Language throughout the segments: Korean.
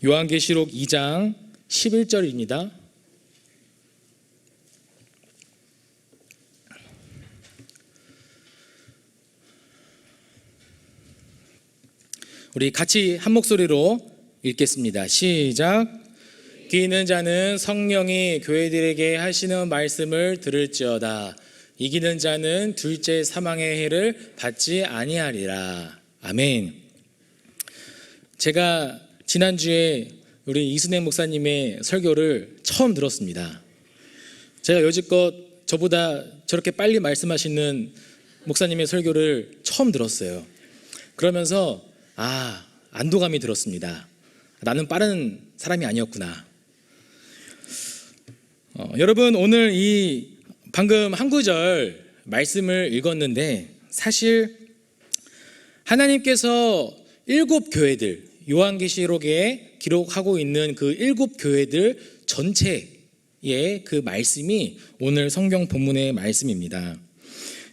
요한계시록 2장 11절입니다. 우리 같이 한 목소리로 읽겠습니다. 시작. 귀 있는 자는 성령이 교회들에게 하시는 말씀을 들을지어다. 이기는 자는 둘째 사망의 해를 받지 아니하리라. 아멘. 제가 지난주에 우리 이순행 목사님의 설교를 처음 들었습니다. 제가 여지껏 저보다 저렇게 빨리 말씀하시는 목사님의 설교를 처음 들었어요. 그러면서 안도감이 들었습니다. 나는 빠른 사람이 아니었구나. 여러분, 오늘 방금 한 구절 말씀을 읽었는데, 사실 하나님께서 7교회들, 요한계시록에 기록하고 있는 그 7교회들 전체의 그 말씀이 오늘 성경 본문의 말씀입니다.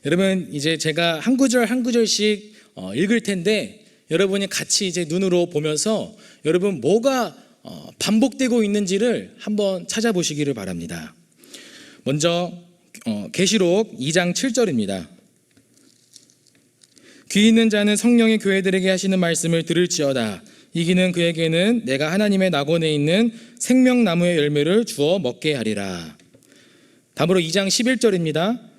여러분, 이제 제가 한 구절 한 구절씩 읽을 텐데, 여러분이 같이 이제 눈으로 보면서 여러분 뭐가 반복되고 있는지를 한번 찾아보시기를 바랍니다. 먼저 계시록 2장 7절입니다. 귀 있는 자는 성령의 교회들에게 하시는 말씀을 들을지어다. 이기는 그에게는 내가 하나님의 낙원에 있는 생명나무의 열매를 주어 먹게 하리라. 다음으로 2장 11절입니다.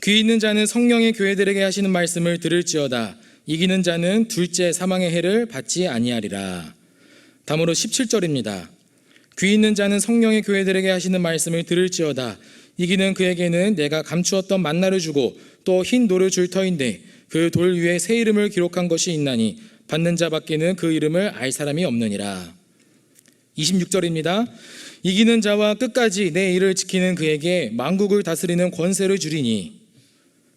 귀 있는 자는 성령의 교회들에게 하시는 말씀을 들을지어다. 이기는 자는 둘째 사망의 해를 받지 아니하리라. 다음으로 17절입니다. 귀 있는 자는 성령의 교회들에게 하시는 말씀을 들을지어다. 이기는 그에게는 내가 감추었던 만나를 주고 또 흰 돌을 줄 터인데 그 돌 위에 새 이름을 기록한 것이 있나니 받는 자밖에는 그 이름을 알 사람이 없느니라. 26절입니다. 이기는 자와 끝까지 내 일을 지키는 그에게 만국을 다스리는 권세를 주리니.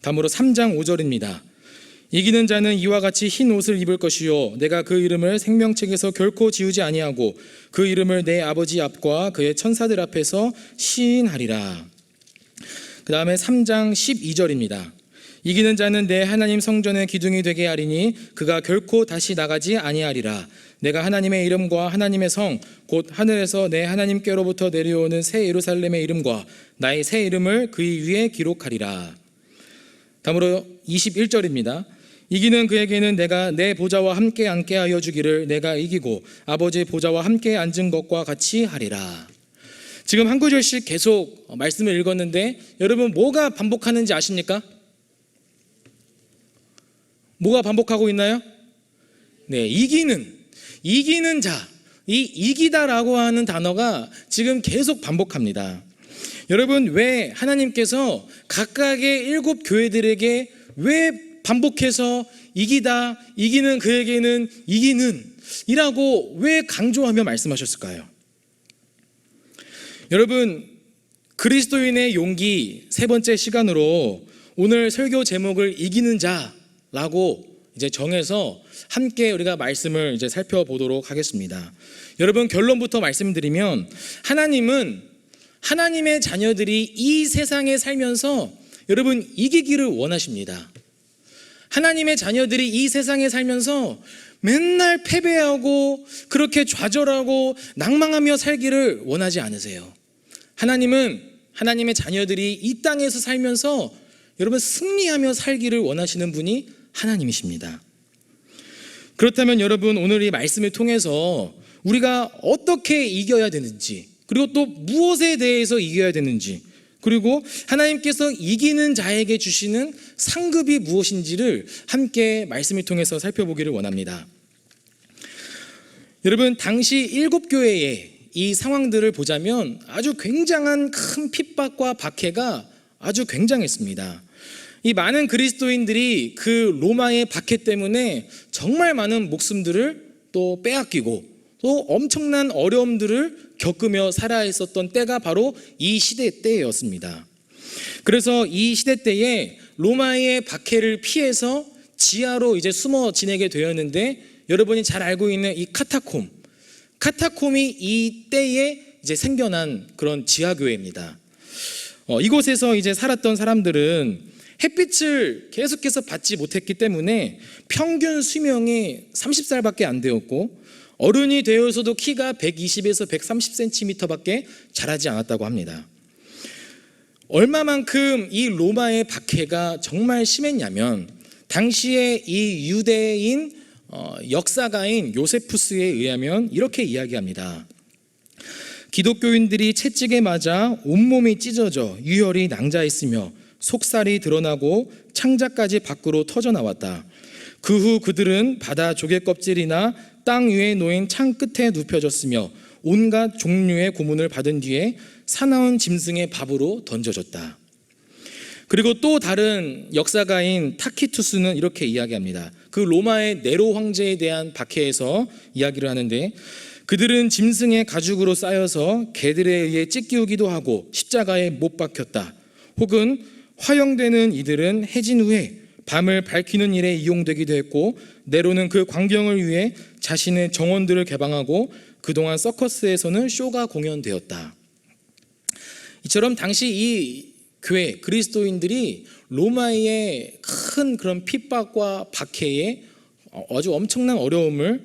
다음으로 3장 5절입니다. 이기는 자는 이와 같이 흰 옷을 입을 것이요 내가 그 이름을 생명책에서 결코 지우지 아니하고 그 이름을 내 아버지 앞과 그의 천사들 앞에서 시인하리라. 그 다음에 3장 12절입니다. 이기는 자는 내 하나님 성전의 기둥이 되게 하리니 그가 결코 다시 나가지 아니하리라. 내가 하나님의 이름과 하나님의 성 곧 하늘에서 내 하나님께로부터 내려오는 새 예루살렘의 이름과 나의 새 이름을 그 위에 기록하리라. 다음으로 21절입니다. 이기는 그에게는 내가 내 보좌와 함께 앉게 하여 주기를 내가 이기고 아버지의 보좌와 함께 앉은 것과 같이 하리라. 지금 한 구절씩 계속 말씀을 읽었는데 여러분 뭐가 반복하는지 아십니까? 뭐가 반복하고 있나요? 네, 이기는 자, 이 이기다라고 하는 단어가 지금 계속 반복합니다. 여러분, 왜 하나님께서 각각의 7교회들에게 왜 반복해서 이기다, 이기는 그에게는 이기는 이라고 왜 강조하며 말씀하셨을까요? 여러분, 그리스도인의 용기 세 번째 시간으로 오늘 설교 제목을 이기는 자라고 이제 정해서 함께 우리가 말씀을 이제 살펴보도록 하겠습니다. 여러분, 결론부터 말씀드리면 하나님은 하나님의 자녀들이 이 세상에 살면서 여러분 이기기를 원하십니다. 하나님의 자녀들이 이 세상에 살면서 맨날 패배하고 그렇게 좌절하고 낭망하며 살기를 원하지 않으세요. 하나님은 하나님의 자녀들이 이 땅에서 살면서 여러분 승리하며 살기를 원하시는 분이 하나님이십니다. 그렇다면 여러분, 오늘 이 말씀을 통해서 우리가 어떻게 이겨야 되는지, 그리고 또 무엇에 대해서 이겨야 되는지, 그리고 하나님께서 이기는 자에게 주시는 상급이 무엇인지를 함께 말씀을 통해서 살펴보기를 원합니다. 여러분, 당시 7교회의 이 상황들을 보자면 아주 굉장한 큰 핍박과 박해가 아주 굉장했습니다. 이 많은 그리스도인들이 그 로마의 박해 때문에 정말 많은 목숨들을 또 빼앗기고 또 엄청난 어려움들을 겪으며 살아 있었던 때가 바로 이 시대 때였습니다. 그래서 이 시대 때에 로마의 박해를 피해서 지하로 이제 숨어 지내게 되었는데, 여러분이 잘 알고 있는 이 카타콤이 이 때에 이제 생겨난 그런 지하교회입니다. 이곳에서 이제 살았던 사람들은 햇빛을 계속해서 받지 못했기 때문에 평균 수명이 30살밖에 안 되었고, 어른이 되어서도 키가 120에서 130cm밖에 자라지 않았다고 합니다. 얼마만큼 이 로마의 박해가 정말 심했냐면, 당시에 이 유대인 역사가인 요세푸스에 의하면 이렇게 이야기합니다. 기독교인들이 채찍에 맞아 온몸이 찢어져 유혈이 낭자했으며 속살이 드러나고 창자까지 밖으로 터져나왔다. 그 후 그들은 바다 조개 껍질이나 땅 위에 놓인 창 끝에 눕혀졌으며 온갖 종류의 고문을 받은 뒤에 사나운 짐승의 밥으로 던져졌다. 그리고 또 다른 역사가인 타키투스는 이렇게 이야기합니다. 그 로마의 네로 황제에 대한 박해에서 이야기를 하는데, 그들은 짐승의 가죽으로 쌓여서 개들에 의해 찢기우기도 하고 십자가에 못 박혔다. 혹은 화형되는 이들은 해진 후에 밤을 밝히는 일에 이용되기도 했고, 네로는 그 광경을 위해 자신의 정원들을 개방하고 그동안 서커스에서는 쇼가 공연되었다. 이처럼 당시 이 교회 그리스도인들이 로마의 큰 그런 핍박과 박해에 아주 엄청난 어려움을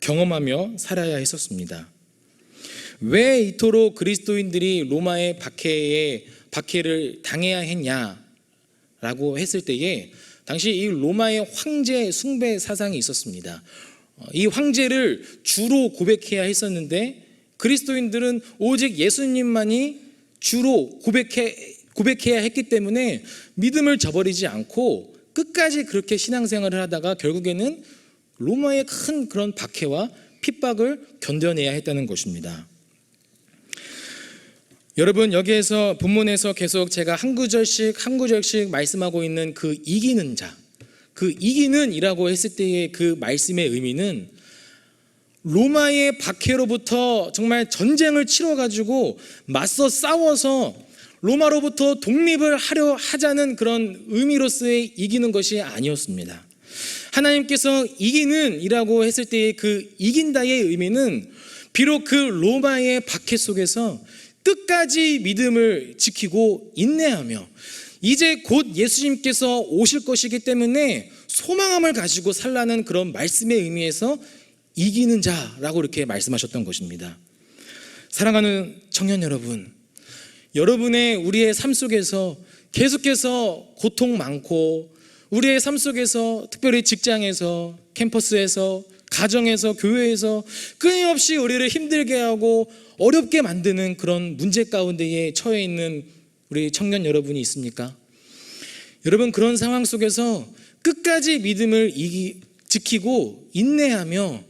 경험하며 살아야 했었습니다. 왜 이토록 그리스도인들이 로마의 박해를 당해야 했냐라고 했을 때에, 당시 이 로마의 황제 숭배 사상이 있었습니다. 이 황제를 주로 고백해야 했었는데, 그리스도인들은 오직 예수님만이 주로 고백해야 했기 때문에 믿음을 저버리지 않고 끝까지 그렇게 신앙생활을 하다가 결국에는 로마의 큰 그런 박해와 핍박을 견뎌내야 했다는 것입니다. 여러분, 여기에서 본문에서 계속 제가 한 구절씩 말씀하고 있는 그 이기는 자, 그 이기는 이라고 했을 때의 그 말씀의 의미는 로마의 박해로부터 정말 전쟁을 치러가지고 맞서 싸워서 로마로부터 독립을 하자는 그런 의미로서의 이기는 것이 아니었습니다. 하나님께서 이기는 이라고 했을 때의 그 이긴다의 의미는 비록 그 로마의 박해 속에서 끝까지 믿음을 지키고 인내하며 이제 곧 예수님께서 오실 것이기 때문에 소망함을 가지고 살라는 그런 말씀의 의미에서 이기는 자라고 이렇게 말씀하셨던 것입니다. 사랑하는 청년 여러분, 우리의 삶 속에서 계속해서 고통 많고, 우리의 삶 속에서 특별히 직장에서, 캠퍼스에서, 가정에서, 교회에서 끊임없이 우리를 힘들게 하고 어렵게 만드는 그런 문제 가운데에 처해 있는 우리 청년 여러분이 있습니까? 여러분, 그런 상황 속에서 끝까지 믿음을 지키고 인내하며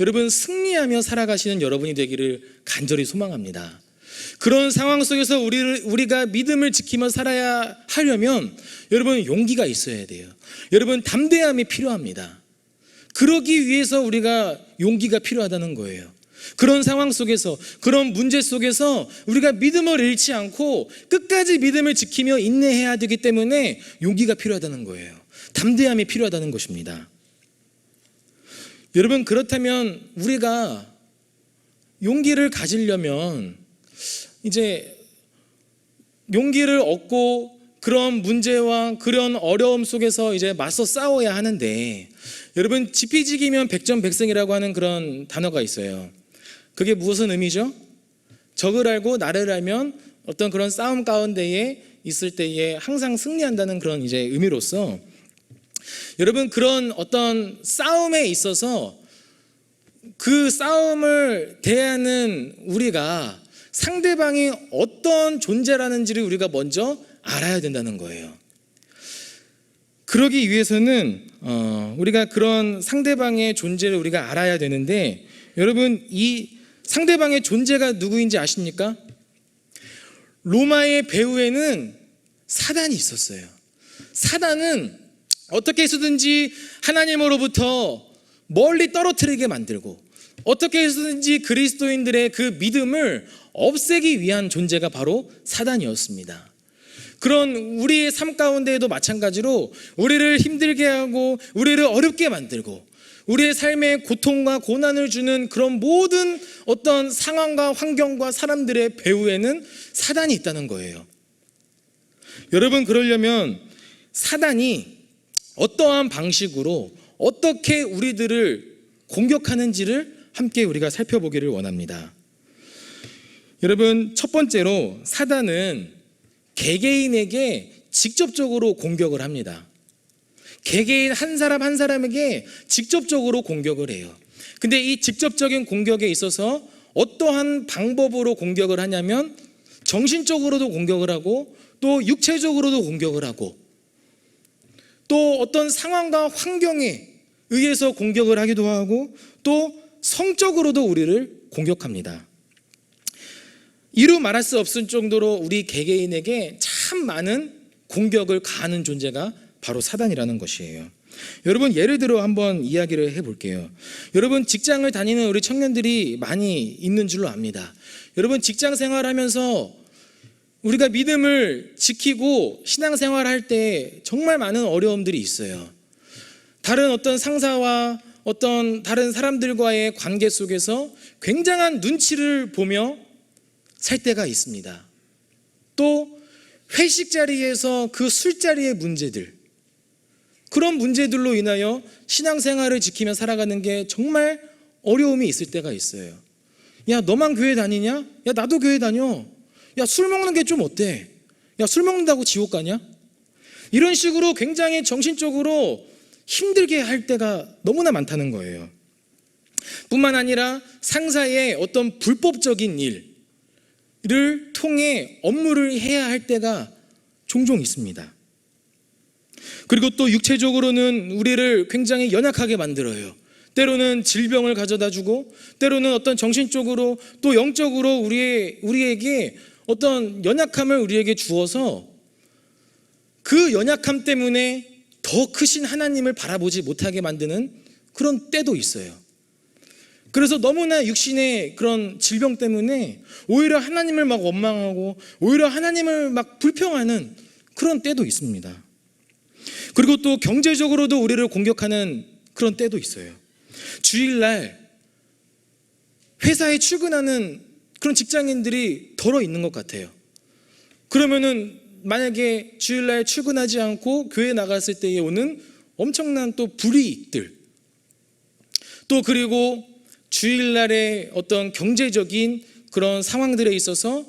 여러분 승리하며 살아가시는 여러분이 되기를 간절히 소망합니다. 그런 상황 속에서 우리가 믿음을 지키며 살아야 하려면 여러분 용기가 있어야 돼요. 여러분 담대함이 필요합니다. 그러기 위해서 우리가 용기가 필요하다는 거예요. 그런 상황 속에서, 그런 문제 속에서 우리가 믿음을 잃지 않고 끝까지 믿음을 지키며 인내해야 되기 때문에 용기가 필요하다는 거예요. 담대함이 필요하다는 것입니다. 여러분, 그렇다면 우리가 용기를 가지려면 이제 용기를 얻고 그런 문제와 그런 어려움 속에서 이제 맞서 싸워야 하는데, 여러분 지피지기면 백전백승이라고 하는 그런 단어가 있어요. 그게 무슨 의미죠? 적을 알고 나를 알면 어떤 그런 싸움 가운데에 있을 때에 항상 승리한다는 그런 이제 의미로서, 여러분 그런 어떤 싸움에 있어서 그 싸움을 대하는 우리가 상대방이 어떤 존재라는지를 우리가 먼저 알아야 된다는 거예요. 그러기 위해서는 우리가 그런 상대방의 존재를 우리가 알아야 되는데, 여러분 이 상대방의 존재가 누구인지 아십니까? 로마의 배후에는 사단이 있었어요. 사단은 어떻게 해서든지 하나님으로부터 멀리 떨어뜨리게 만들고, 어떻게 해서든지 그리스도인들의 그 믿음을 없애기 위한 존재가 바로 사단이었습니다. 그런 우리의 삶 가운데에도 마찬가지로 우리를 힘들게 하고 우리를 어렵게 만들고 우리의 삶에 고통과 고난을 주는 그런 모든 어떤 상황과 환경과 사람들의 배후에는 사단이 있다는 거예요. 여러분, 그러려면 사단이 어떠한 방식으로 어떻게 우리들을 공격하는지를 함께 우리가 살펴보기를 원합니다. 여러분, 첫 번째로 사단은 개개인에게 직접적으로 공격을 합니다. 개개인 한 사람 한 사람에게 직접적으로 공격을 해요. 근데 이 직접적인 공격에 있어서 어떠한 방법으로 공격을 하냐면 정신적으로도 공격을 하고 또 육체적으로도 공격을 하고 또 어떤 상황과 환경에 의해서 공격을 하기도 하고 또 성적으로도 우리를 공격합니다. 이루 말할 수 없을 정도로 우리 개개인에게 참 많은 공격을 가하는 존재가 바로 사단이라는 것이에요. 여러분, 예를 들어 한번 이야기를 해볼게요. 여러분, 직장을 다니는 우리 청년들이 많이 있는 줄로 압니다. 여러분, 직장 생활하면서 우리가 믿음을 지키고 신앙생활할 때 정말 많은 어려움들이 있어요. 다른 어떤 상사와 어떤 다른 사람들과의 관계 속에서 굉장한 눈치를 보며 살 때가 있습니다. 또 회식 자리에서 그 술자리의 문제들, 그런 문제들로 인하여 신앙생활을 지키며 살아가는 게 정말 어려움이 있을 때가 있어요. 야, 너만 교회 다니냐? 야, 나도 교회 다녀. 야, 술 먹는 게 좀 어때? 야, 술 먹는다고 지옥 가냐? 이런 식으로 굉장히 정신적으로 힘들게 할 때가 너무나 많다는 거예요. 뿐만 아니라 상사의 어떤 불법적인 일을 통해 업무를 해야 할 때가 종종 있습니다. 그리고 또 육체적으로는 우리를 굉장히 연약하게 만들어요. 때로는 질병을 가져다 주고 때로는 어떤 정신적으로 또 영적으로 우리에게 어떤 연약함을 우리에게 주어서 그 연약함 때문에 더 크신 하나님을 바라보지 못하게 만드는 그런 때도 있어요. 그래서 너무나 육신의 그런 질병 때문에 오히려 하나님을 막 원망하고 오히려 하나님을 막 불평하는 그런 때도 있습니다. 그리고 또 경제적으로도 우리를 공격하는 그런 때도 있어요. 주일날 회사에 출근하는 그런 직장인들이 덜어 있는 것 같아요. 그러면은 만약에 주일날 출근하지 않고 교회 나갔을 때에 오는 엄청난 또 불이익들, 또 그리고 주일날의 어떤 경제적인 그런 상황들에 있어서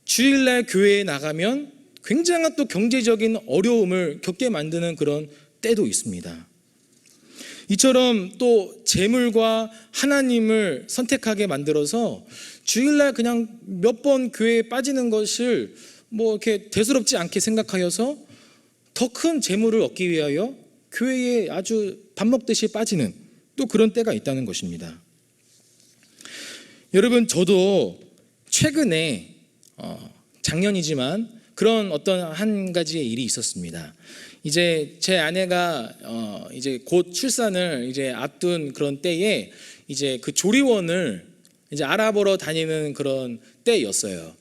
주일날 교회에 나가면 굉장한 또 경제적인 어려움을 겪게 만드는 그런 때도 있습니다. 이처럼 또 재물과 하나님을 선택하게 만들어서 주일날 그냥 몇 번 교회에 빠지는 것을 뭐 이렇게 대수롭지 않게 생각하여서 더 큰 재물을 얻기 위하여 교회에 아주 밥 먹듯이 빠지는 또 그런 때가 있다는 것입니다. 여러분, 저도 최근에 작년이지만 그런 어떤 한 가지의 일이 있었습니다. 이제 제 아내가 이제 곧 출산을 이제 앞둔 그런 때에 이제 그 조리원을 이제 알아보러 다니는 그런 때였어요.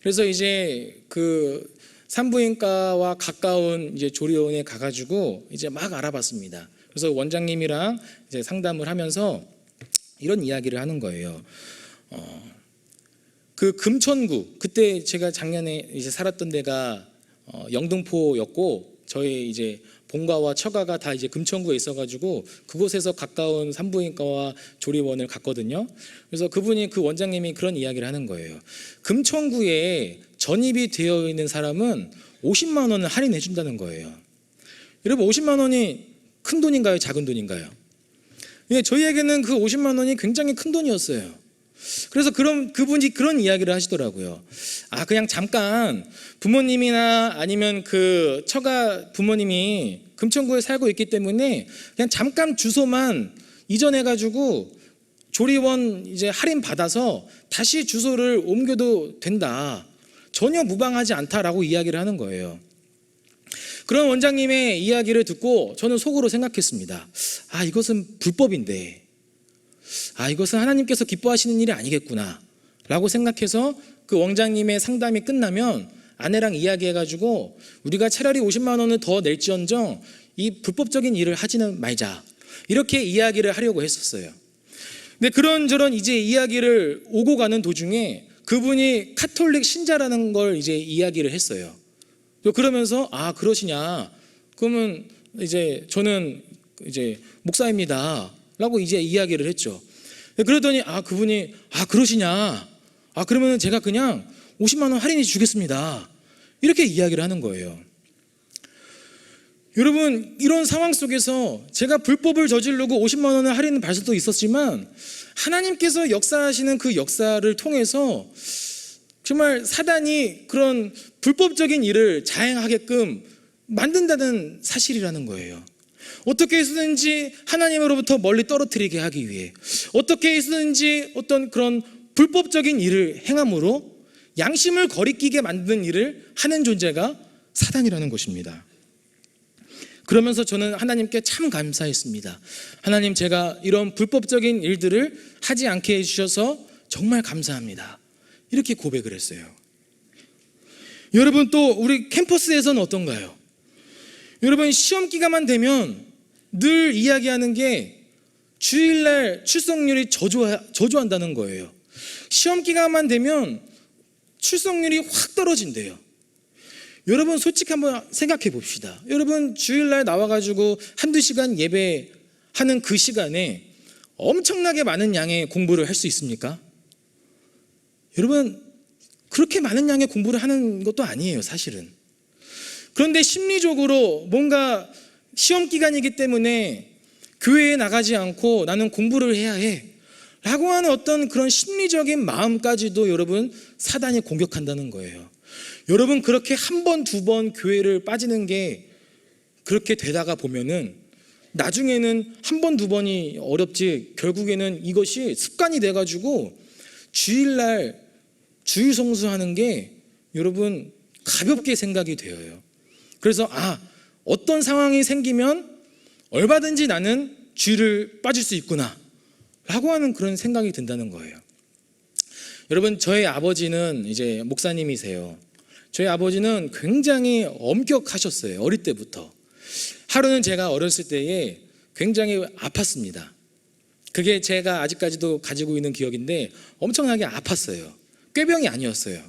그래서 이제 그 산부인과와 가까운 이제 조리원에 가가지고 이제 막 알아봤습니다. 그래서 원장님이랑 이제 상담을 하면서 이런 이야기를 하는 거예요. 그 금천구, 그때 제가 작년에 이제 살았던 데가 영등포였고 저희 이제 본가와 처가가 다 이제 금천구에 있어가지고 그곳에서 가까운 산부인과와 조리원을 갔거든요. 그래서 그분이 그 원장님이 그런 이야기를 하는 거예요. 금천구에 전입이 되어 있는 사람은 50만 원을 할인해 준다는 거예요. 여러분, 50만 원이 큰 돈인가요? 작은 돈인가요? 근데 저희에게는 그 50만 원이 굉장히 큰 돈이었어요. 그래서 그분이 그런 이야기를 하시더라고요. 아, 그냥 잠깐 부모님이나 아니면 그 처가 부모님이 금천구에 살고 있기 때문에 그냥 잠깐 주소만 이전해가지고 조리원 이제 할인 받아서 다시 주소를 옮겨도 된다. 전혀 무방하지 않다라고 이야기를 하는 거예요. 그런 원장님의 이야기를 듣고 저는 속으로 생각했습니다. 아, 이것은 불법인데, 아, 이것은 하나님께서 기뻐하시는 일이 아니겠구나 라고 생각해서 그 원장님의 상담이 끝나면 아내랑 이야기해가지고 우리가 차라리 50만 원을 더 낼지언정 이 불법적인 일을 하지는 말자, 이렇게 이야기를 하려고 했었어요. 근데 그런저런 이제 이야기를 오고 가는 도중에 그분이 카톨릭 신자라는 걸 이제 이야기를 했어요. 그러면서 아, 그러시냐? 그러면 이제 저는 이제 목사입니다라고 이제 이야기를 했죠. 그러더니 그분이 그러시냐? 그러면 제가 그냥 50만 원 할인해 주겠습니다. 이렇게 이야기를 하는 거예요. 여러분, 이런 상황 속에서 제가 불법을 저지르고 50만 원을 할인을 받을 수도 있었지만 하나님께서 역사하시는 그 역사를 통해서 정말 사단이 그런 불법적인 일을 자행하게끔 만든다는 사실이라는 거예요. 어떻게 해서든지 하나님으로부터 멀리 떨어뜨리게 하기 위해, 어떻게 해서든지 어떤 그런 불법적인 일을 행함으로 양심을 거리끼게 만드는 일을 하는 존재가 사단이라는 것입니다. 그러면서 저는 하나님께 참 감사했습니다. 하나님, 제가 이런 불법적인 일들을 하지 않게 해주셔서 정말 감사합니다. 이렇게 고백을 했어요. 여러분, 또 우리 캠퍼스에서는 어떤가요? 여러분, 시험 기간만 되면 늘 이야기하는 게 주일날 출석률이 저조한다는 거예요. 시험 기간만 되면 출석률이 확 떨어진대요. 여러분, 솔직히 한번 생각해 봅시다. 여러분, 주일날 나와가지고 한두 시간 예배하는 그 시간에 엄청나게 많은 양의 공부를 할 수 있습니까? 여러분, 그렇게 많은 양의 공부를 하는 것도 아니에요, 사실은. 그런데 심리적으로 뭔가 시험 기간이기 때문에 교회에 나가지 않고 나는 공부를 해야 해 라고 하는 어떤 그런 심리적인 마음까지도 여러분, 사단이 공격한다는 거예요. 여러분, 그렇게 한 번, 두 번 교회를 빠지는 게 그렇게 되다가 보면은 나중에는 한 번, 두 번이 어렵지 결국에는 이것이 습관이 돼가지고 주일날 주일 성수하는 게 여러분 가볍게 생각이 되어요. 그래서 어떤 상황이 생기면 얼마든지 나는 주일을 빠질 수 있구나 라고 하는 그런 생각이 든다는 거예요. 여러분, 저희 아버지는 이제 목사님이세요. 저희 아버지는 굉장히 엄격하셨어요. 어릴 때부터. 하루는 제가 어렸을 때에 굉장히 아팠습니다. 그게 제가 아직까지도 가지고 있는 기억인데 엄청나게 아팠어요. 꾀병이 아니었어요.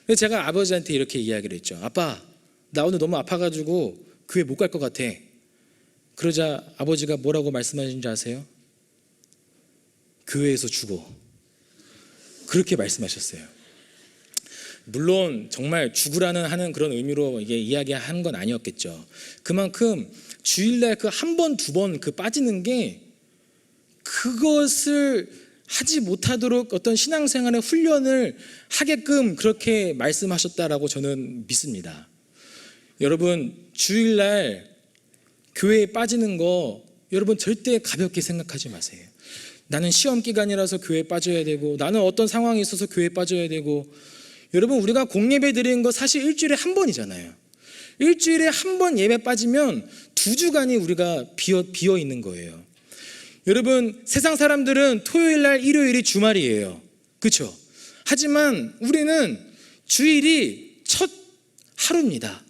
그래서 제가 아버지한테 이렇게 이야기를 했죠. 아빠, 나 오늘 너무 아파가지고 교회 못 갈 것 같아. 그러자 아버지가 뭐라고 말씀하신 줄 아세요? 교회에서 죽어. 그렇게 말씀하셨어요. 물론 정말 죽으라는 하는 그런 의미로 이게 이야기한 건 아니었겠죠. 그만큼 주일날 그 한 번, 두 번 그 빠지는 게 그것을 하지 못하도록 어떤 신앙생활의 훈련을 하게끔 그렇게 말씀하셨다라고 저는 믿습니다. 여러분, 주일날 교회에 빠지는 거 여러분 절대 가볍게 생각하지 마세요. 나는 시험 기간이라서 교회에 빠져야 되고, 나는 어떤 상황이 있어서 교회에 빠져야 되고. 여러분, 우리가 공예배 드리는 거 사실 일주일에 한 번이잖아요. 일주일에 한 번 예배 빠지면 2주간이 우리가 비어 있는 거예요. 여러분, 세상 사람들은 토요일날 일요일이 주말이에요. 그렇죠? 하지만 우리는 주일이 첫 하루입니다.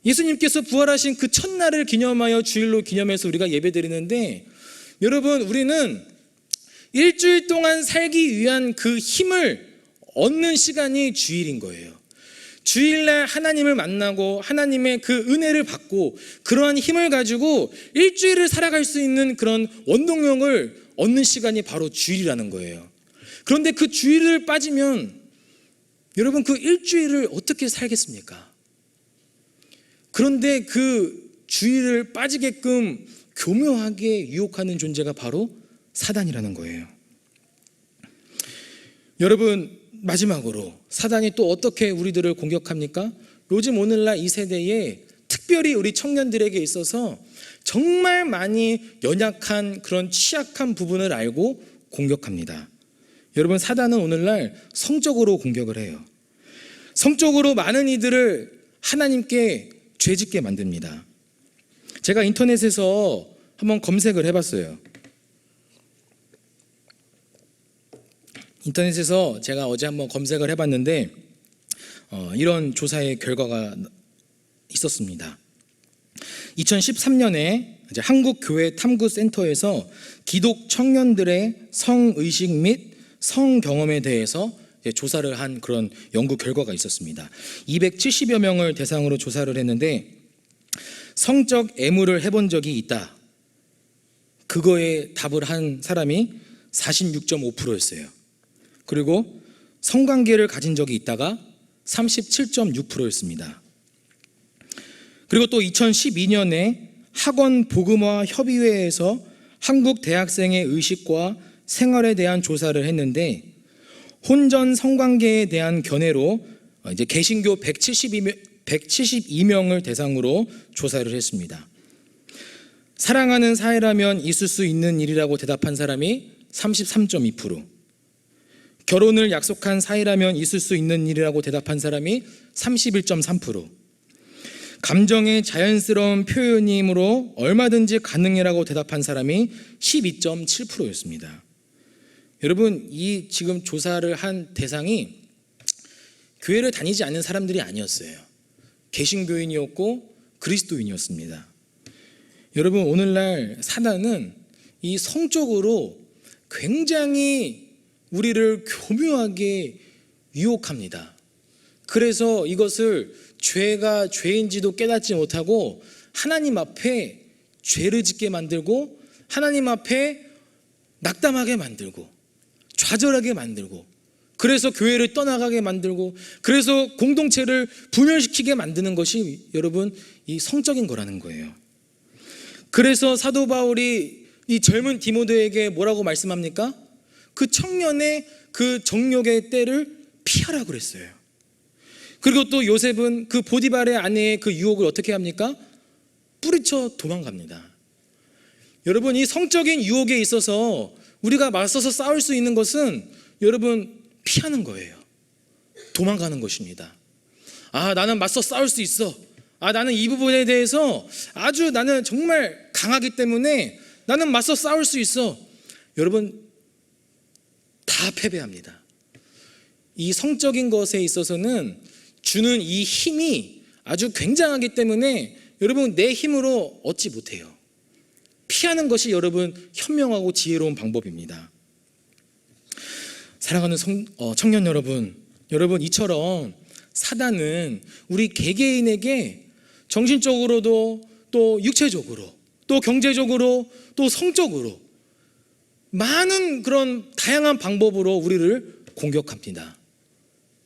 예수님께서 부활하신 그 첫날을 기념하여 주일로 기념해서 우리가 예배 드리는데, 여러분, 우리는 일주일 동안 살기 위한 그 힘을 얻는 시간이 주일인 거예요. 주일날 하나님을 만나고 하나님의 그 은혜를 받고 그러한 힘을 가지고 일주일을 살아갈 수 있는 그런 원동력을 얻는 시간이 바로 주일이라는 거예요. 그런데 그 주일을 빠지면 여러분, 그 일주일을 어떻게 살겠습니까? 그런데 그 주일을 빠지게끔 교묘하게 유혹하는 존재가 바로 사단이라는 거예요. 여러분, 마지막으로 사단이 또 어떻게 우리들을 공격합니까? 요즘 오늘날 이 세대에 특별히 우리 청년들에게 있어서 정말 많이 연약한 그런 취약한 부분을 알고 공격합니다. 여러분, 사단은 오늘날 성적으로 공격을 해요. 성적으로 많은 이들을 하나님께 죄짓게 만듭니다. 제가 인터넷에서 한번 검색을 해봤어요. 인터넷에서 제가 어제 한번 검색을 해봤는데 이런 조사의 결과가 있었습니다. 2013년에 한국교회탐구센터에서 기독 청년들의 성의식 및 성경험에 대해서 조사를 한 그런 연구 결과가 있었습니다. 270여 명을 대상으로 조사를 했는데 성적 애무를 해본 적이 있다, 그거에 답을 한 사람이 46.5%였어요. 그리고 성관계를 가진 적이 있다가 37.6%였습니다. 그리고 또 2012년에 학원 복음화 협의회에서 한국 대학생의 의식과 생활에 대한 조사를 했는데 혼전 성관계에 대한 견해로 이제 개신교 172명을 대상으로 조사를 했습니다. 사랑하는 사이라면 있을 수 있는 일이라고 대답한 사람이 33.2%, 결혼을 약속한 사이라면 있을 수 있는 일이라고 대답한 사람이 31.3%, 감정의 자연스러운 표현이므로 얼마든지 가능이라고 대답한 사람이 12.7%였습니다. 여러분, 이 지금 조사를 한 대상이 교회를 다니지 않는 사람들이 아니었어요. 개신교인이었고 그리스도인이었습니다. 여러분, 오늘날 사단은 이 성적으로 굉장히 우리를 교묘하게 유혹합니다. 그래서 이것을 죄가 죄인지도 깨닫지 못하고 하나님 앞에 죄를 짓게 만들고 하나님 앞에 낙담하게 만들고 좌절하게 만들고, 그래서 교회를 떠나가게 만들고, 그래서 공동체를 분열시키게 만드는 것이 여러분 이 성적인 거라는 거예요. 그래서 사도 바울이 이 젊은 디모데에게 뭐라고 말씀합니까? 그 청년의 그 정욕의 때를 피하라고 그랬어요. 그리고 또 요셉은 그 보디발의 아내의 그 유혹을 어떻게 합니까? 뿌리쳐 도망갑니다. 여러분, 이 성적인 유혹에 있어서 우리가 맞서서 싸울 수 있는 것은 여러분 피하는 거예요. 도망가는 것입니다. 아, 나는 맞서 싸울 수 있어. 아, 나는 이 부분에 대해서 아주 나는 정말 강하기 때문에 나는 맞서 싸울 수 있어. 여러분, 다 패배합니다. 이 성적인 것에 있어서는 주는 이 힘이 아주 굉장하기 때문에 여러분 내 힘으로 얻지 못해요. 피하는 것이 여러분 현명하고 지혜로운 방법입니다. 사랑하는 청년 여러분, 이처럼 사단은 우리 개개인에게 정신적으로도 또 육체적으로 또 경제적으로 또 성적으로 많은 그런 다양한 방법으로 우리를 공격합니다.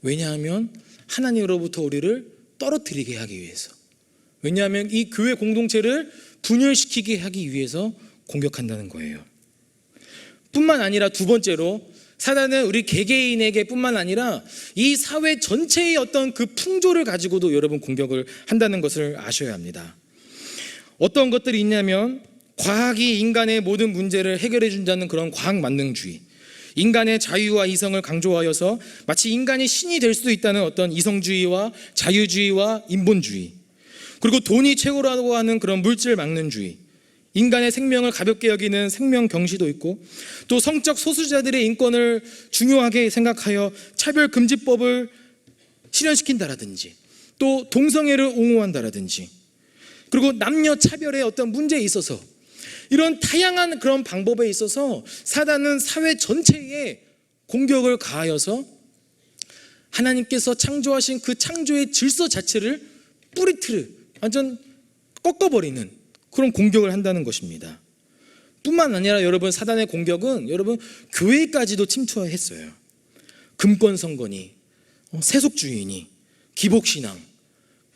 왜냐하면 하나님으로부터 우리를 떨어뜨리게 하기 위해서, 왜냐하면 이 교회 공동체를 분열시키게 하기 위해서 공격한다는 거예요. 뿐만 아니라 두 번째로 사단은 우리 개개인에게 뿐만 아니라 이 사회 전체의 어떤 그 풍조를 가지고도 여러분 공격을 한다는 것을 아셔야 합니다. 어떤 것들이 있냐면 과학이 인간의 모든 문제를 해결해 준다는 그런 과학 만능주의, 인간의 자유와 이성을 강조하여서 마치 인간이 신이 될 수도 있다는 어떤 이성주의와 자유주의와 인본주의, 그리고 돈이 최고라고 하는 그런 물질 막론주의, 인간의 생명을 가볍게 여기는 생명 경시도 있고, 또 성적 소수자들의 인권을 중요하게 생각하여 차별금지법을 실현시킨다라든지, 또 동성애를 옹호한다라든지, 그리고 남녀 차별의 어떤 문제에 있어서 이런 다양한 그런 방법에 있어서 사단은 사회 전체에 공격을 가하여서 하나님께서 창조하신 그 창조의 질서 자체를 뿌리틀을 완전 꺾어버리는 그런 공격을 한다는 것입니다. 뿐만 아니라 여러분, 사단의 공격은 여러분 교회까지도 침투했어요. 금권선거니, 세속주의니, 기복신앙,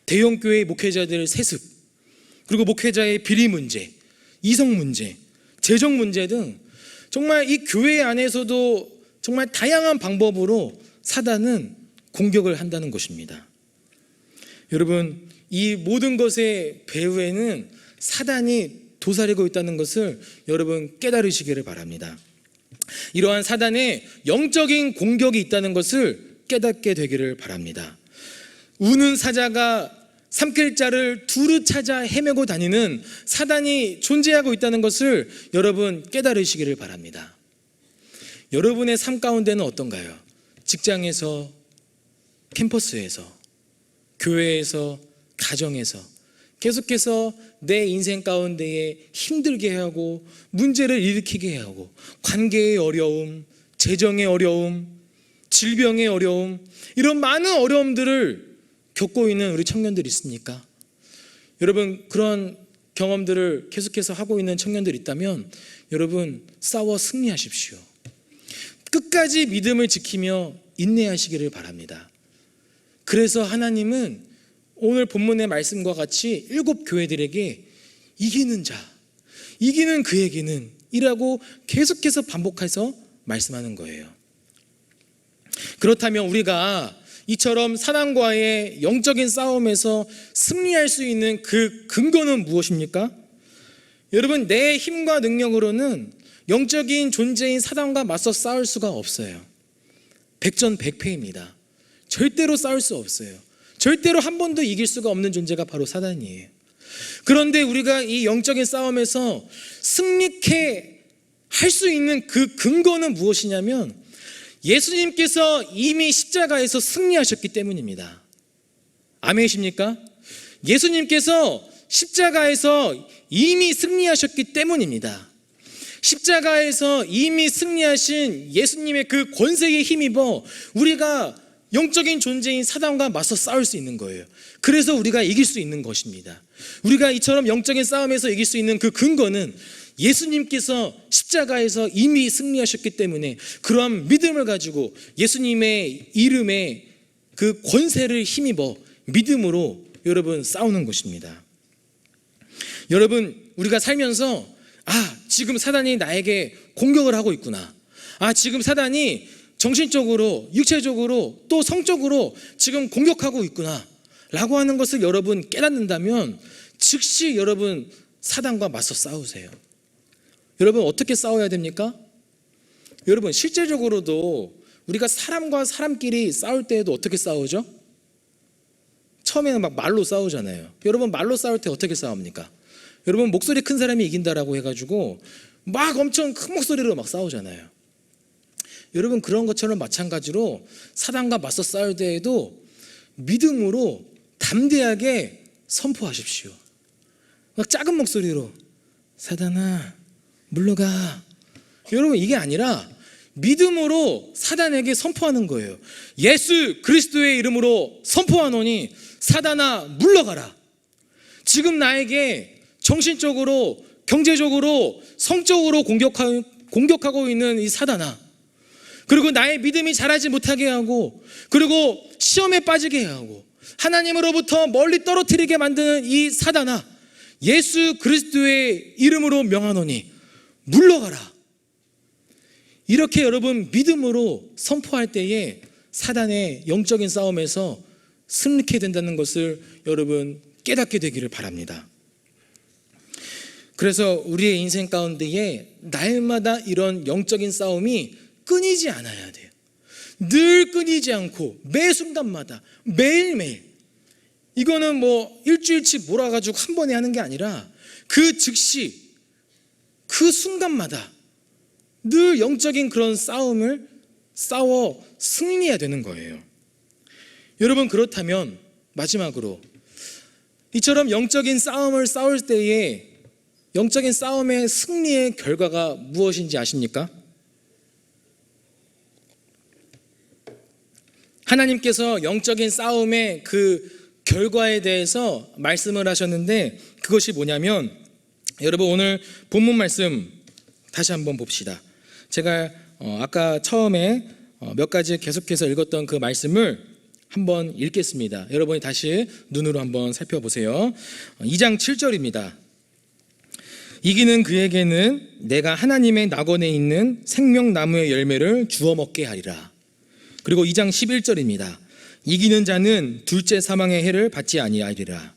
대형교회 목회자들의 세습, 그리고 목회자의 비리 문제, 이성 문제, 재정 문제 등 정말 이 교회 안에서도 정말 다양한 방법으로 사단은 공격을 한다는 것입니다. 여러분, 이 모든 것의 배후에는 사단이 도사리고 있다는 것을 여러분 깨달으시기를 바랍니다. 이러한 사단의 영적인 공격이 있다는 것을 깨닫게 되기를 바랍니다. 우는 사자가 삼킬 자를 두루 찾아 헤매고 다니는 사단이 존재하고 있다는 것을 여러분 깨달으시기를 바랍니다. 여러분의 삶 가운데는 어떤가요? 직장에서, 캠퍼스에서, 교회에서, 가정에서 계속해서 내 인생 가운데에 힘들게 하고 문제를 일으키게 하고, 관계의 어려움, 재정의 어려움, 질병의 어려움, 이런 많은 어려움들을 겪고 있는 우리 청년들이 있습니까? 여러분, 그런 경험들을 계속해서 하고 있는 청년들이 있다면 여러분, 싸워 승리하십시오. 끝까지 믿음을 지키며 인내하시기를 바랍니다. 그래서 하나님은 오늘 본문의 말씀과 같이 7 교회들에게 이기는 자, 이기는 그에게는 이라고 계속해서 반복해서 말씀하는 거예요. 그렇다면 우리가 이처럼 사단과의 영적인 싸움에서 승리할 수 있는 그 근거는 무엇입니까? 여러분, 내 힘과 능력으로는 영적인 존재인 사단과 맞서 싸울 수가 없어요. 백전백패입니다. 절대로 싸울 수 없어요. 절대로 한 번도 이길 수가 없는 존재가 바로 사단이에요. 그런데 우리가 이 영적인 싸움에서 승리케 할 수 있는 그 근거는 무엇이냐면 예수님께서 이미 십자가에서 승리하셨기 때문입니다. 아멘이십니까? 예수님께서 십자가에서 이미 승리하셨기 때문입니다. 십자가에서 이미 승리하신 예수님의 그 권세에 힘입어 우리가 영적인 존재인 사단과 맞서 싸울 수 있는 거예요. 그래서 우리가 이길 수 있는 것입니다. 우리가 이처럼 영적인 싸움에서 이길 수 있는 그 근거는 예수님께서 십자가에서 이미 승리하셨기 때문에 그러한 믿음을 가지고 예수님의 이름에 그 권세를 힘입어 믿음으로 여러분 싸우는 것입니다. 여러분, 우리가 살면서 지금 사단이 나에게 공격을 하고 있구나, 지금 사단이 정신적으로, 육체적으로, 또 성적으로 지금 공격하고 있구나 라고 하는 것을 여러분 깨닫는다면 즉시 여러분 사단과 맞서 싸우세요. 여러분, 어떻게 싸워야 됩니까? 여러분, 실제적으로도 우리가 사람과 사람끼리 싸울 때에도 어떻게 싸우죠? 처음에는 막 말로 싸우잖아요. 여러분, 말로 싸울 때 어떻게 싸웁니까? 여러분, 목소리 큰 사람이 이긴다라고 해가지고 막 엄청 큰 목소리로 막 싸우잖아요. 여러분, 그런 것처럼 마찬가지로 사단과 맞서 싸울 때에도 믿음으로 담대하게 선포하십시오. 막 작은 목소리로 사단아 물러가. 여러분, 이게 아니라 믿음으로 사단에게 선포하는 거예요. 예수 그리스도의 이름으로 선포하노니 사단아 물러가라. 지금 나에게 정신적으로, 경제적으로, 성적으로 공격하고 있는 이 사단아, 그리고 나의 믿음이 자라지 못하게 하고, 그리고 시험에 빠지게 하고 하나님으로부터 멀리 떨어뜨리게 만드는 이 사단아, 예수 그리스도의 이름으로 명하노니 물러가라. 이렇게 여러분 믿음으로 선포할 때에 사단의 영적인 싸움에서 승리하게 된다는 것을 여러분 깨닫게 되기를 바랍니다. 그래서 우리의 인생 가운데에 날마다 이런 영적인 싸움이 끊이지 않아야 돼요. 늘 끊이지 않고 매 순간마다 매일매일, 이거는 뭐 일주일치 몰아가지고 한 번에 하는 게 아니라 그 즉시 그 순간마다 늘 영적인 그런 싸움을 싸워 승리해야 되는 거예요. 여러분, 그렇다면 마지막으로 이처럼 영적인 싸움을 싸울 때에 영적인 싸움의 승리의 결과가 무엇인지 아십니까? 하나님께서 영적인 싸움의 그 결과에 대해서 말씀을 하셨는데 그것이 뭐냐면, 여러분 오늘 본문 말씀 다시 한번 봅시다. 제가 아까 처음에 몇 가지 계속해서 읽었던 그 말씀을 한번 읽겠습니다. 여러분이 다시 눈으로 한번 살펴보세요. 2장 7절입니다. 이기는 그에게는 내가 하나님의 낙원에 있는 생명나무의 열매를 주워 먹게 하리라. 그리고 2장 11절입니다. 이기는 자는 둘째 사망의 해를 받지 아니하리라.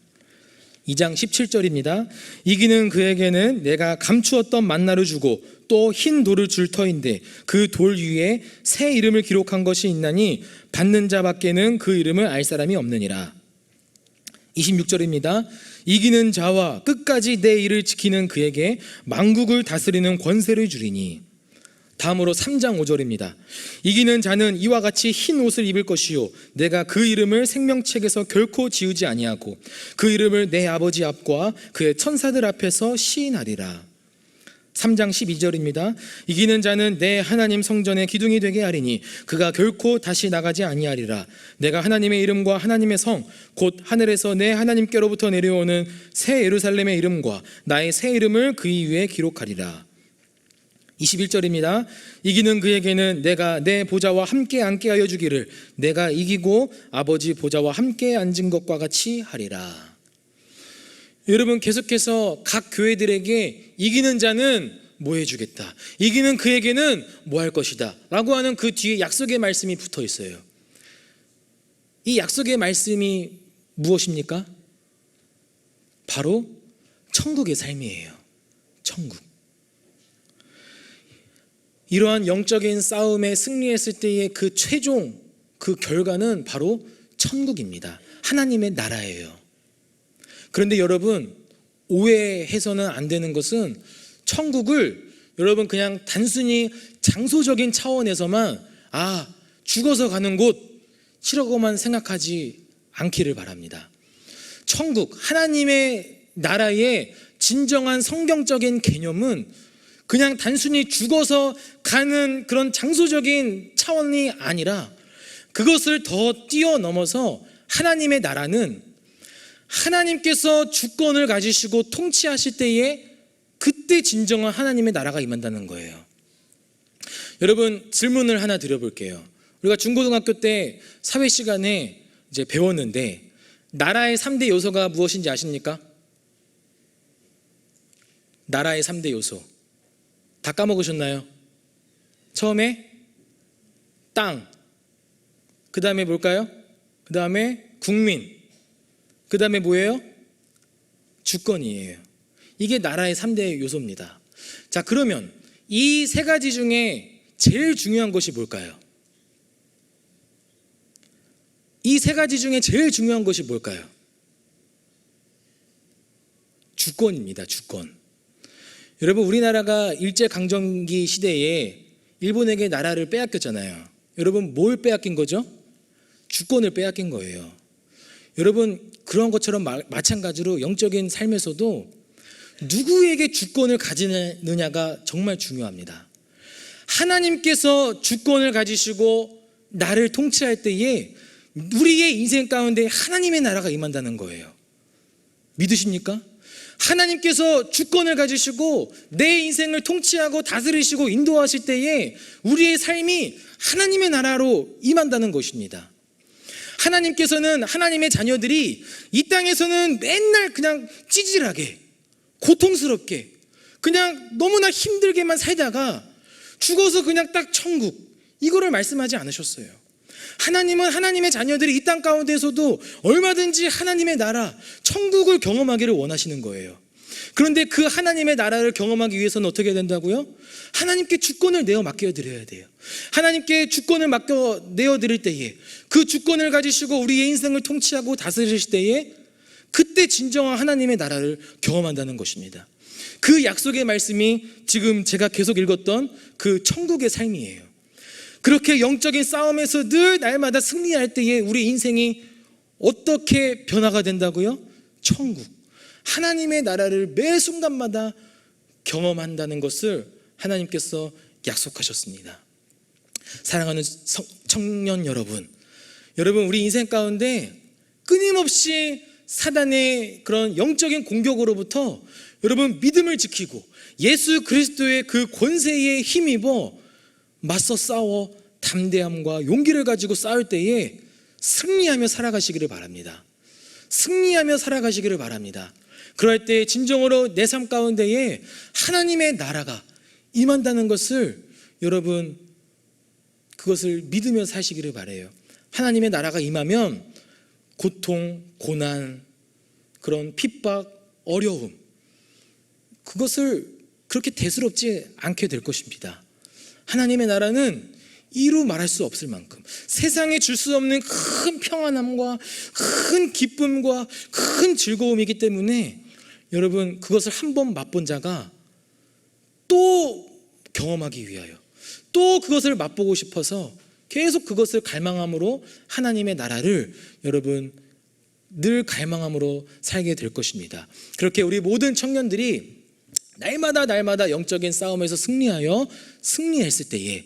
2장 17절입니다. 이기는 그에게는 내가 감추었던 만나를 주고 또 흰 돌을 줄 터인데 그 돌 위에 새 이름을 기록한 것이 있나니 받는 자밖에는 그 이름을 알 사람이 없느니라. 26절입니다. 이기는 자와 끝까지 내 일을 지키는 그에게 만국을 다스리는 권세를 주리니. 다음으로 3장 5절입니다. 이기는 자는 이와 같이 흰 옷을 입을 것이요 내가 그 이름을 생명책에서 결코 지우지 아니하고 그 이름을 내 아버지 앞과 그의 천사들 앞에서 시인하리라. 3장 12절입니다. 이기는 자는 내 하나님 성전의 기둥이 되게 하리니 그가 결코 다시 나가지 아니하리라. 내가 하나님의 이름과 하나님의 성 곧 하늘에서 내 하나님께로부터 내려오는 새 예루살렘의 이름과 나의 새 이름을 그 위에 기록하리라. 21절입니다. 이기는 그에게는 내가 내 보좌와 함께 앉게 하여 주기를 내가 이기고 아버지 보좌와 함께 앉은 것과 같이 하리라. 여러분, 계속해서 각 교회들에게 이기는 자는 뭐 해주겠다, 이기는 그에게는 뭐 할 것이다 라고 하는 그 뒤에 약속의 말씀이 붙어 있어요. 이 약속의 말씀이 무엇입니까? 바로 천국의 삶이에요. 천국. 이러한 영적인 싸움에 승리했을 때의 그 최종, 그 결과는 바로 천국입니다. 하나님의 나라예요. 그런데 여러분, 오해해서는 안 되는 것은 천국을 여러분 그냥 단순히 장소적인 차원에서만 죽어서 가는 곳이라고만 생각하지 않기를 바랍니다. 천국, 하나님의 나라의 진정한 성경적인 개념은 그냥 단순히 죽어서 가는 그런 장소적인 차원이 아니라 그것을 더 뛰어넘어서 하나님의 나라는 하나님께서 주권을 가지시고 통치하실 때에 그때 진정한 하나님의 나라가 임한다는 거예요. 여러분, 질문을 하나 드려볼게요. 우리가 중고등학교 때 사회 시간에 이제 배웠는데 나라의 3대 요소가 무엇인지 아십니까? 나라의 3대 요소 다 까먹으셨나요? 처음에 땅, 그 다음에 뭘까요? 그 다음에 국민, 그 다음에 뭐예요? 주권이에요. 이게 나라의 3대 요소입니다. 자, 그러면 이 세 가지 중에 제일 중요한 것이 뭘까요? 이 세 가지 중에 제일 중요한 것이 뭘까요? 주권입니다. 주권. 여러분, 우리나라가 일제강점기 시대에 일본에게 나라를 빼앗겼잖아요. 여러분, 뭘 빼앗긴 거죠? 주권을 빼앗긴 거예요. 여러분, 그런 것처럼 마찬가지로 영적인 삶에서도 누구에게 주권을 가지느냐가 정말 중요합니다. 하나님께서 주권을 가지시고 나를 통치할 때에 우리의 인생 가운데 하나님의 나라가 임한다는 거예요. 믿으십니까? 하나님께서 주권을 가지시고 내 인생을 통치하고 다스리시고 인도하실 때에 우리의 삶이 하나님의 나라로 임한다는 것입니다. 하나님께서는 하나님의 자녀들이 이 땅에서는 맨날 그냥 찌질하게, 고통스럽게, 그냥 너무나 힘들게만 살다가 죽어서 그냥 딱 천국, 이거를 말씀하지 않으셨어요. 하나님은 하나님의 자녀들이 이 땅 가운데서도 얼마든지 하나님의 나라, 천국을 경험하기를 원하시는 거예요. 그런데 그 하나님의 나라를 경험하기 위해서는 어떻게 된다고요? 하나님께 주권을 내어 맡겨드려야 돼요. 하나님께 주권을 맡겨 내어드릴 때에 그 주권을 가지시고 우리의 인생을 통치하고 다스리실 때에 그때 진정한 하나님의 나라를 경험한다는 것입니다. 그 약속의 말씀이 지금 제가 계속 읽었던 그 천국의 삶이에요. 그렇게 영적인 싸움에서 늘 날마다 승리할 때에 우리 인생이 어떻게 변화가 된다고요? 천국, 하나님의 나라를 매 순간마다 경험한다는 것을 하나님께서 약속하셨습니다. 사랑하는 청년 여러분, 우리 인생 가운데 끊임없이 사단의 그런 영적인 공격으로부터 여러분 믿음을 지키고 예수 그리스도의 그 권세에 힘입어 맞서 싸워 담대함과 용기를 가지고 싸울 때에 승리하며 살아가시기를 바랍니다. 승리하며 살아가시기를 바랍니다. 그럴 때 진정으로 내 삶 가운데에 하나님의 나라가 임한다는 것을 여러분 그것을 믿으며 사시기를 바라요. 하나님의 나라가 임하면 고통, 고난, 그런 핍박, 어려움, 그것을 그렇게 대수롭지 않게 될 것입니다. 하나님의 나라는 이루 말할 수 없을 만큼 세상에 줄 수 없는 큰 평안함과 큰 기쁨과 큰 즐거움이기 때문에 여러분 그것을 한번 맛본 자가 또 경험하기 위하여 또 그것을 맛보고 싶어서 계속 그것을 갈망함으로 하나님의 나라를 여러분 늘 갈망함으로 살게 될 것입니다. 그렇게 우리 모든 청년들이 날마다 영적인 싸움에서 승리했을 때에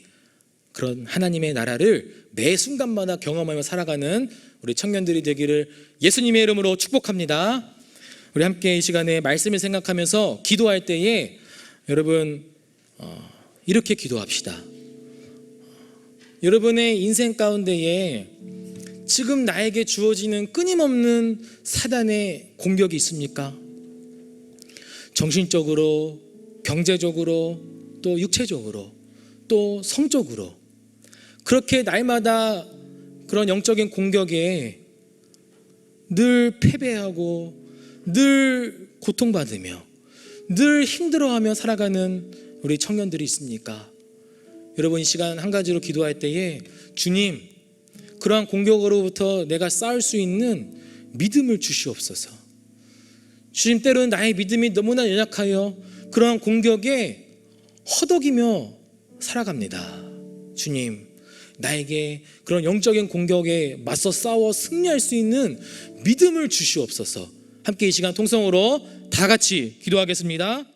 그런 하나님의 나라를 매 순간마다 경험하며 살아가는 우리 청년들이 되기를 예수님의 이름으로 축복합니다. 우리 함께 이 시간에 말씀을 생각하면서 기도할 때에 여러분 이렇게 기도합시다. 여러분의 인생 가운데에 지금 나에게 주어지는 끊임없는 사단의 공격이 있습니까? 정신적으로, 경제적으로, 또 육체적으로, 또 성적으로 그렇게 날마다 그런 영적인 공격에 늘 패배하고 늘 고통받으며 늘 힘들어하며 살아가는 우리 청년들이 있습니까? 여러분 이 시간 한 가지로 기도할 때에 주님 그러한 공격으로부터 내가 싸울 수 있는 믿음을 주시옵소서. 주님 때로는 나의 믿음이 너무나 연약하여 그러한 공격에 허덕이며 살아갑니다. 주님 나에게 그런 영적인 공격에 맞서 싸워 승리할 수 있는 믿음을 주시옵소서. 함께 이 시간 통성으로 다 같이 기도하겠습니다.